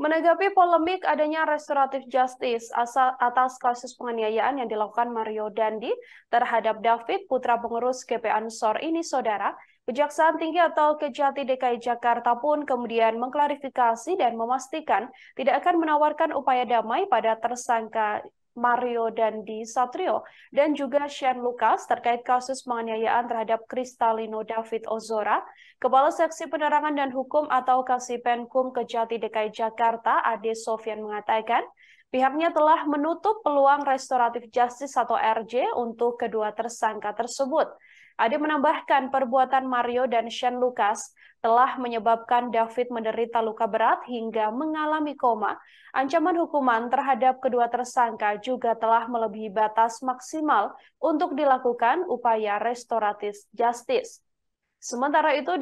Menanggapi polemik adanya restoratif justice atas kasus penganiayaan yang dilakukan Mario Dandi terhadap David, putra pengurus GP Ansor ini, Saudara, Kejaksaan Tinggi atau Kejati DKI Jakarta pun kemudian mengklarifikasi dan memastikan tidak akan menawarkan upaya damai pada tersangka Mario Dandi Satrio dan juga Shane Lucas terkait kasus penganiayaan terhadap Kristalino David Ozora. Kepala Seksi Penerangan dan Hukum atau Kasipenkum Kejati DKI Jakarta, Ade Sofyan, mengatakan pihaknya telah menutup peluang restoratif justice atau RJ untuk kedua tersangka tersebut. Ade menambahkan perbuatan Mario dan Shane Lucas telah menyebabkan David menderita luka berat hingga mengalami koma. Ancaman hukuman terhadap kedua tersangka juga telah melebihi batas maksimal untuk dilakukan upaya restoratif justice. Sementara itu,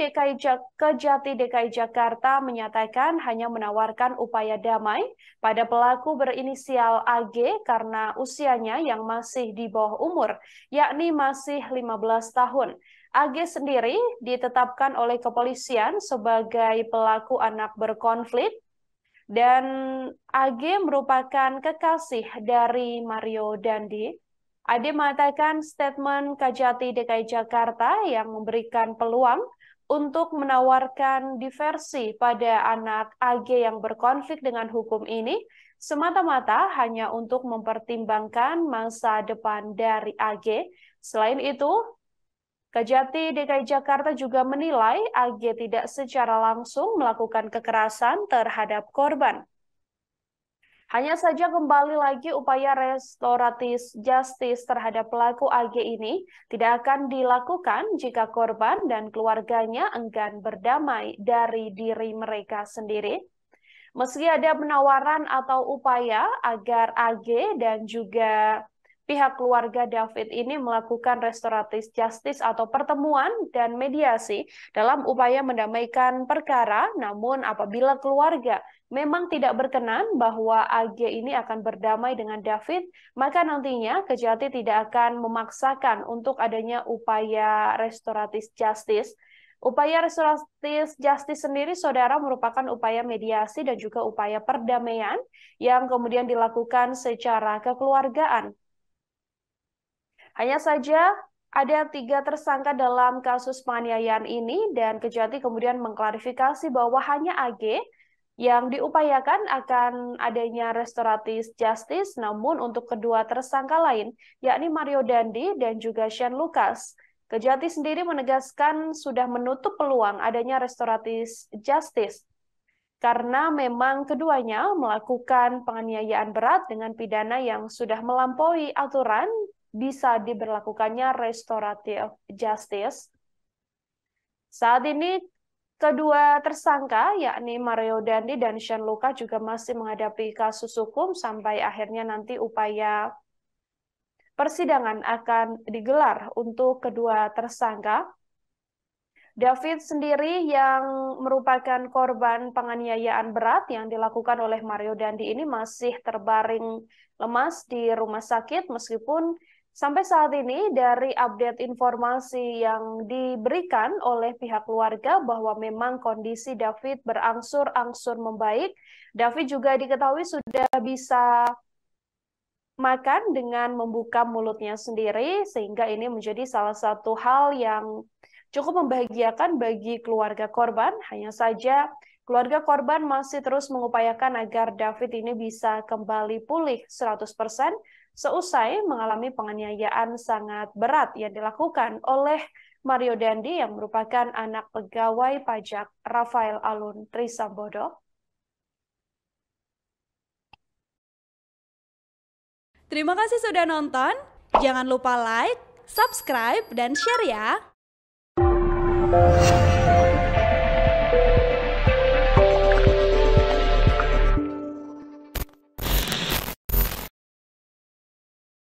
Kejati DKI Jakarta menyatakan hanya menawarkan upaya damai pada pelaku berinisial AG karena usianya yang masih di bawah umur, yakni masih 15 tahun. AG sendiri ditetapkan oleh kepolisian sebagai pelaku anak berkonflik dan AG merupakan kekasih dari Mario Dandi. Ade mengatakan statement Kejati DKI Jakarta yang memberikan peluang untuk menawarkan diversi pada anak AG yang berkonflik dengan hukum ini semata-mata hanya untuk mempertimbangkan masa depan dari AG. Selain itu, Kejati DKI Jakarta juga menilai AG tidak secara langsung melakukan kekerasan terhadap korban. Hanya saja kembali lagi upaya restoratif justice terhadap pelaku AG ini tidak akan dilakukan jika korban dan keluarganya enggan berdamai dari diri mereka sendiri. Meski ada penawaran atau upaya agar AG dan juga pihak keluarga David ini melakukan restoratif justice atau pertemuan dan mediasi dalam upaya mendamaikan perkara, namun apabila keluarga memang tidak berkenan bahwa AG ini akan berdamai dengan David, maka nantinya Kejati tidak akan memaksakan untuk adanya upaya restoratif justice. Upaya restoratif justice sendiri, Saudara, merupakan upaya mediasi dan juga upaya perdamaian yang kemudian dilakukan secara kekeluargaan. Hanya saja ada 3 tersangka dalam kasus penganiayaan ini dan Kejati kemudian mengklarifikasi bahwa hanya AG yang diupayakan akan adanya restoratif justice, namun untuk kedua tersangka lain, yakni Mario Dandi dan juga Shane Lucas, Kejati sendiri menegaskan sudah menutup peluang adanya restoratif justice karena memang keduanya melakukan penganiayaan berat dengan pidana yang sudah melampaui aturan bisa diberlakukannya restoratif justice. Saat ini kedua tersangka yakni Mario Dandi dan Shane Lucas juga masih menghadapi kasus hukum sampai akhirnya nanti upaya persidangan akan digelar untuk kedua tersangka. David sendiri yang merupakan korban penganiayaan berat yang dilakukan oleh Mario Dandi ini masih terbaring lemas di rumah sakit meskipun sampai saat ini dari update informasi yang diberikan oleh pihak keluarga bahwa memang kondisi David berangsur-angsur membaik. David juga diketahui sudah bisa makan dengan membuka mulutnya sendiri sehingga ini menjadi salah satu hal yang cukup membahagiakan bagi keluarga korban. Hanya saja keluarga korban masih terus mengupayakan agar David ini bisa kembali pulih 100% seusai mengalami penganiayaan sangat berat yang dilakukan oleh Mario Dandi yang merupakan anak pegawai pajak Rafael Alun Trisambodo. Terima kasih sudah nonton. Jangan lupa like, subscribe, dan share ya.